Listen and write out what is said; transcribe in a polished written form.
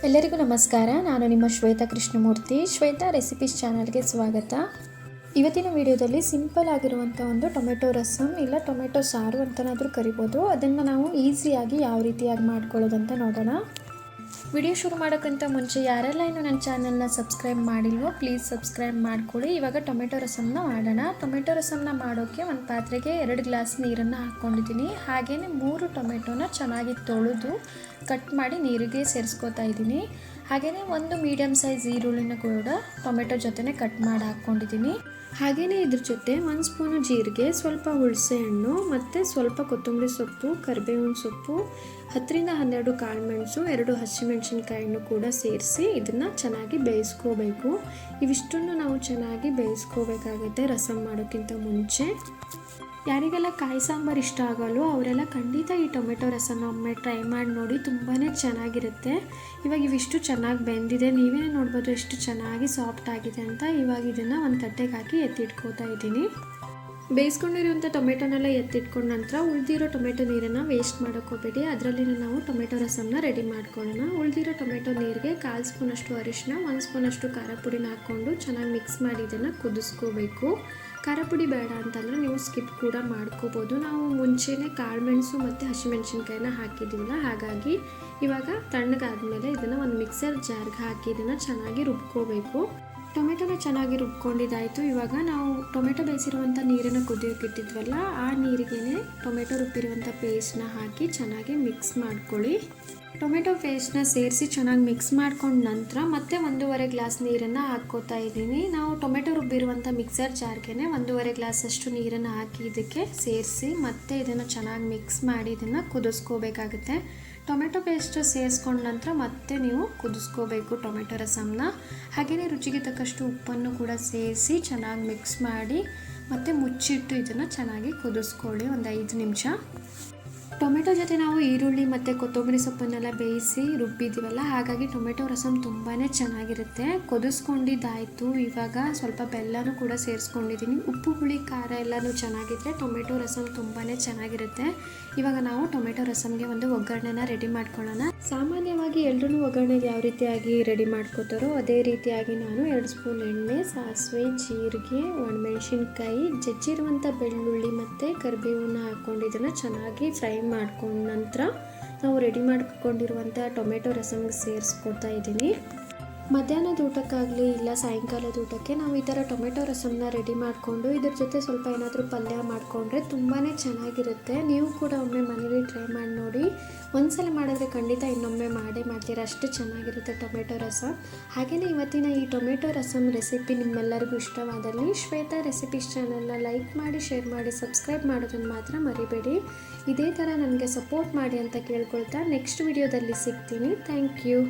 ಎಲ್ಲರಿಗೂ ನಮಸ್ಕಾರ. ನಾನು ನಿಮ್ಮ ಶ್ವೇತಾ ಕೃಷ್ಣಮೂರ್ತಿ. ಶ್ವೇತಾ ರೆಸಿಪೀಸ್ ಚಾನಲ್ಗೆ ಸ್ವಾಗತ. ಇವತ್ತಿನ ವಿಡಿಯೋದಲ್ಲಿ ಸಿಂಪಲ್ ಆಗಿರುವಂಥ ಒಂದು ಟೊಮೆಟೊ ರಸಮ್ ಇಲ್ಲ ಟೊಮೆಟೊ ಸಾರು ಅಂತನಾದರೂ ಕರಿಬೋದು. ಅದನ್ನು ನಾವು ಈಸಿಯಾಗಿ ಯಾವ ರೀತಿಯಾಗಿ ಮಾಡ್ಕೊಳ್ಳೋದಂತ ನೋಡೋಣ. ವಿಡಿಯೋ ಶುರು ಮಾಡೋಕ್ಕಿಂತ ಮುಂಚೆ ಯಾರೆಲ್ಲ ಇನ್ನೂ ನನ್ನ ಚಾನಲ್ನ ಸಬ್ಸ್ಕ್ರೈಬ್ ಮಾಡಿಲ್ವೋ ಪ್ಲೀಸ್ ಸಬ್ಸ್ಕ್ರೈಬ್ ಮಾಡ್ಕೊಳ್ಳಿ. ಇವಾಗ ಟೊಮೆಟೊ ರಸಮ್ನ ಮಾಡೋಣ. ಟೊಮೆಟೊ ರಸಮ್ನ ಮಾಡೋಕ್ಕೆ ಒಂದು ಪಾತ್ರೆಗೆ 2 ಗ್ಲಾಸ್ ನೀರನ್ನು ಹಾಕ್ಕೊಂಡಿದ್ದೀನಿ. ಹಾಗೆಯೇ 3 ಟೊಮೆಟೊನ ಚೆನ್ನಾಗಿ ತೊಳೆದು ಕಟ್ ಮಾಡಿ ನೀರಿಗೆ ಸೇರಿಸ್ಕೋತಾ ಇದ್ದೀನಿ. ಹಾಗೆಯೇ ಒಂದು ಮೀಡಿಯಮ್ ಸೈಜ್ ಈರುಳ್ಳಿನ ಕೂಡ ಟೊಮೆಟೊ ಜೊತೆನೇ ಕಟ್ ಮಾಡಿ ಹಾಕ್ಕೊಂಡಿದ್ದೀನಿ. ಹಾಗೆಯೇ ಇದ್ರ ಜೊತೆ 1 ಸ್ಪೂನು ಜೀರಿಗೆ, ಸ್ವಲ್ಪ ಹುಣಸೆ ಹಣ್ಣು ಮತ್ತು ಸ್ವಲ್ಪ ಕೊತ್ತಂಬರಿ ಸೊಪ್ಪು, ಕರಿಬೇವಿನ ಸೊಪ್ಪು, 10ರಿಂದ 12 ಕಾಳುಮೆಣಸು, 2 ಹಸಿಮೆಣಸಿನ್ಕಾಯನ್ನು ಕೂಡ ಸೇರಿಸಿ ಇದನ್ನು ಚೆನ್ನಾಗಿ ಬೇಯಿಸ್ಕೋಬೇಕು. ಇವಿಷ್ಟನ್ನು ನಾವು ಚೆನ್ನಾಗಿ ಬೇಯಿಸ್ಕೋಬೇಕಾಗುತ್ತೆ ರಸಮ್ ಮಾಡೋಕ್ಕಿಂತ ಮುಂಚೆ. ಯಾರಿಗೆಲ್ಲ ಕಾಯಿ ಸಾಂಬಾರು ಇಷ್ಟ ಆಗಲ್ವೋ ಅವರೆಲ್ಲ ಖಂಡಿತ ಈ ಟೊಮೆಟೊ ರಸನ ಒಮ್ಮೆ ಟ್ರೈ ಮಾಡಿ ನೋಡಿ, ತುಂಬಾ ಚೆನ್ನಾಗಿರುತ್ತೆ. ಇವಾಗ ಇವಿಷ್ಟು ಚೆನ್ನಾಗಿ ಬೆಂದಿದೆ, ನೀವೇ ನೋಡ್ಬೋದು ಎಷ್ಟು ಚೆನ್ನಾಗಿ ಸಾಫ್ಟ್ ಆಗಿದೆ ಅಂತ. ಇವಾಗ ಇದನ್ನು ಒಂದು ತಟ್ಟೆಗೆ ಹಾಕಿ ಎತ್ತಿಟ್ಕೋತಾ ಇದ್ದೀನಿ. ಬೇಯಿಸ್ಕೊಂಡಿರುವಂಥ ಟೊಮೆಟೊನೆಲ್ಲ ಎತ್ತಿಟ್ಕೊಂಡ ನಂತರ ಉಳಿದಿರೋ ಟೊಮೆಟೊ ನೀರನ್ನು ವೇಸ್ಟ್ ಮಾಡೋಕ್ಕೋಗ್ಬೇಡಿ. ಅದರಲ್ಲಿ ನಾವು ಟೊಮೆಟೊ ರಸಮ್ನ ರೆಡಿ ಮಾಡ್ಕೊಳ್ಳೋಣ. ಉಳಿದಿರೋ ಟೊಮೆಟೊ ನೀರಿಗೆ 1/4 ಸ್ಪೂನಷ್ಟು ಅರಿಶಿನ, 1 ಸ್ಪೂನಷ್ಟು ಖಾರ ಪುಡಿನ ಹಾಕ್ಕೊಂಡು ಚೆನ್ನಾಗಿ ಮಿಕ್ಸ್ ಮಾಡಿ ಇದನ್ನು ಕುದಿಸ್ಕೋಬೇಕು. ಖಾರ ಪುಡಿ ಬೇಡ ಅಂತಂದರೆ ನೀವು ಸ್ಕಿಪ್ ಕೂಡ ಮಾಡ್ಕೋಬೋದು. ನಾವು ಮುಂಚೆನೇ ಕಾಳುಮೆಣಸು ಮತ್ತು ಹಸಿಮೆಣಸಿನ್ಕಾಯಿನ ಹಾಕಿದ್ದೀವಲ್ಲ, ಹಾಗಾಗಿ ಇವಾಗ ತಣ್ಣಗಾದ್ಮೇಲೆ ಇದನ್ನು ಒಂದು ಮಿಕ್ಸರ್ ಜಾರ್ಗೆ ಹಾಕಿ ಇದನ್ನು ಚೆನ್ನಾಗಿ ರುಬ್ಕೋಬೇಕು. ಟೊಮೆಟೊನ ಚೆನ್ನಾಗಿ ರುಬ್ಕೊಂಡಿದ್ದಾಯಿತು. ಇವಾಗ ನಾವು ಟೊಮೆಟೊ ಬೇಯಿಸಿರುವಂಥ ನೀರನ್ನು ಕುದಿಯೋಕೆ ಇಟ್ಟಿದ್ವಲ್ಲ, ಆ ನೀರಿಗೆ ಟೊಮೆಟೊ ರುಬ್ಬಿರುವಂಥ ಪೇಸ್ಟ್ನ ಹಾಕಿ ಚೆನ್ನಾಗಿ ಮಿಕ್ಸ್ ಮಾಡ್ಕೊಳ್ಳಿ. ಟೊಮೆಟೊ ಪೇಸ್ಟ್ನ ಸೇರಿಸಿ ಚೆನ್ನಾಗಿ ಮಿಕ್ಸ್ ಮಾಡ್ಕೊಂಡ ನಂತರ ಮತ್ತೆ 1.5 ಗ್ಲಾಸ್ ನೀರನ್ನು ಹಾಕ್ಕೋತಾ ಇದ್ದೀನಿ. ನಾವು ಟೊಮೆಟೊ ರುಬ್ಬಿರುವಂಥ ಮಿಕ್ಸರ್ ಜಾರ್ಗೆ 1.5 ಗ್ಲಾಸಷ್ಟು ನೀರನ್ನು ಹಾಕಿ ಇದಕ್ಕೆ ಸೇರಿಸಿ ಮತ್ತೆ ಇದನ್ನು ಚೆನ್ನಾಗಿ ಮಿಕ್ಸ್ ಮಾಡಿ ಇದನ್ನು ಕುದಿಸ್ಕೋಬೇಕಾಗುತ್ತೆ. ಟೊಮೆಟೊ ಪೇಸ್ಟ್ ಸೇರಿಸ್ಕೊಂಡ ನಂತರ ಮತ್ತೆ ನೀವು ಕುದಿಸ್ಕೋಬೇಕು ಟೊಮೆಟೊ ರಸಮ್ನ. ಹಾಗೆಯೇ ರುಚಿಗೆ ತಕ್ಕಷ್ಟು ಉಪ್ಪನ್ನು ಕೂಡ ಸೇರಿಸಿ ಚೆನ್ನಾಗಿ ಮಿಕ್ಸ್ ಮಾಡಿ ಮತ್ತೆ ಮುಚ್ಚಿಟ್ಟು ಇದನ್ನು ಚೆನ್ನಾಗಿ ಕುದಿಸ್ಕೊಳ್ಳಿ ಒಂದು 5 ನಿಮಿಷ. ಟೊಮೆಟೊ ಜೊತೆ ನಾವು ಈರುಳ್ಳಿ ಮತ್ತು ಕೊತ್ತಂಬರಿ ಸೊಪ್ಪನ್ನೆಲ್ಲ ಬೇಯಿಸಿ ರುಬ್ಬಿದ್ದೀವಲ್ಲ, ಹಾಗಾಗಿ ಟೊಮೆಟೊ ರಸಮ್ ತುಂಬಾ ಚೆನ್ನಾಗಿರುತ್ತೆ. ಕುದಿಸ್ಕೊಂಡಿದ್ದಾಯಿತು. ಇವಾಗ ಸ್ವಲ್ಪ ಬೆಲ್ಲನೂ ಕೂಡ ಸೇರಿಸ್ಕೊಂಡಿದ್ದೀನಿ. ಉಪ್ಪು ಹುಳಿ ಖಾರ ಎಲ್ಲನೂ ಚೆನ್ನಾಗಿದ್ದರೆ ಟೊಮೆಟೊ ರಸಮ್ ತುಂಬಾ ಚೆನ್ನಾಗಿರುತ್ತೆ. ಇವಾಗ ನಾವು ಟೊಮೆಟೊ ರಸಮ್ಗೆ ಒಂದು ಒಗ್ಗರಣೆನ ರೆಡಿ ಮಾಡ್ಕೊಳ್ಳೋಣ. ಸಾಮಾನ್ಯವಾಗಿ ಎಲ್ಲರೂ ಒಗ್ಗರಣೆಗೆ ಯಾವ ರೀತಿಯಾಗಿ ರೆಡಿ ಮಾಡ್ಕೋತಾರೋ ಅದೇ ರೀತಿಯಾಗಿ ನಾನು 2 ಸ್ಪೂನ್ ಎಣ್ಣೆ, ಸಾಸಿವೆ, ಜೀರಿಗೆ, ಒಣಮೆಣಸಿನ್ಕಾಯಿ, ಜಜ್ಜಿರುವಂಥ ಬೆಳ್ಳುಳ್ಳಿ ಮತ್ತು ಕರಿಬೇವನ್ನ ಹಾಕ್ಕೊಂಡು ಇದನ್ನು ಚೆನ್ನಾಗಿ ಫ್ರೈ ಮಾಡ್ಕೊಂಡ ನಂತರ ನಾವು ರೆಡಿ ಮಾಡ್ಕೊಂಡಿರುವಂಥ ಟೊಮೆಟೊ ರಸಮ್ಗೆ ಸೇರಿಸ್ಕೊತಾ ಇದ್ದೀನಿ. ಮಧ್ಯಾಹ್ನದ ಊಟಕ್ಕಾಗಲಿ ಇಲ್ಲ ಸಾಯಂಕಾಲದ ಊಟಕ್ಕೆ ನಾವು ಈ ಥರ ಟೊಮೆಟೊ ರಸಮ್ನ ರೆಡಿ ಮಾಡಿಕೊಂಡು ಇದ್ರ ಜೊತೆ ಸ್ವಲ್ಪ ಏನಾದರೂ ಪಲ್ಯ ಮಾಡಿಕೊಂಡ್ರೆ ತುಂಬಾ ಚೆನ್ನಾಗಿರುತ್ತೆ. ನೀವು ಕೂಡ ಒಮ್ಮೆ ಮನೇಲಿ ಟ್ರೈ ಮಾಡಿ ನೋಡಿ. ಒಂದ್ಸಲ ಮಾಡಿದ್ರೆ ಖಂಡಿತ ಇನ್ನೊಮ್ಮೆ ಮಾಡ್ತೀರಾ, ಅಷ್ಟು ಚೆನ್ನಾಗಿರುತ್ತೆ ಟೊಮೆಟೊ ರಸಮ್. ಹಾಗೆಯೇ ಇವತ್ತಿನ ಈ ಟೊಮೆಟೊ ರಸಮ್ ರೆಸಿಪಿ ನಿಮ್ಮೆಲ್ಲರಿಗೂ ಇಷ್ಟವಾದಲ್ಲಿ ಶ್ವೇತಾ ರೆಸಿಪೀಸ್ ಚಾನಲ್ನ ಲೈಕ್ ಮಾಡಿ, ಶೇರ್ ಮಾಡಿ, ಸಬ್ಸ್ಕ್ರೈಬ್ ಮಾಡೋದನ್ನು ಮಾತ್ರ ಮರಿಬೇಡಿ. ಇದೇ ಥರ ನನಗೆ ಸಪೋರ್ಟ್ ಮಾಡಿ ಅಂತ ಕೇಳ್ಕೊಳ್ತಾ ನೆಕ್ಸ್ಟ್ ವಿಡಿಯೋದಲ್ಲಿ ಸಿಗ್ತೀನಿ. Thank you.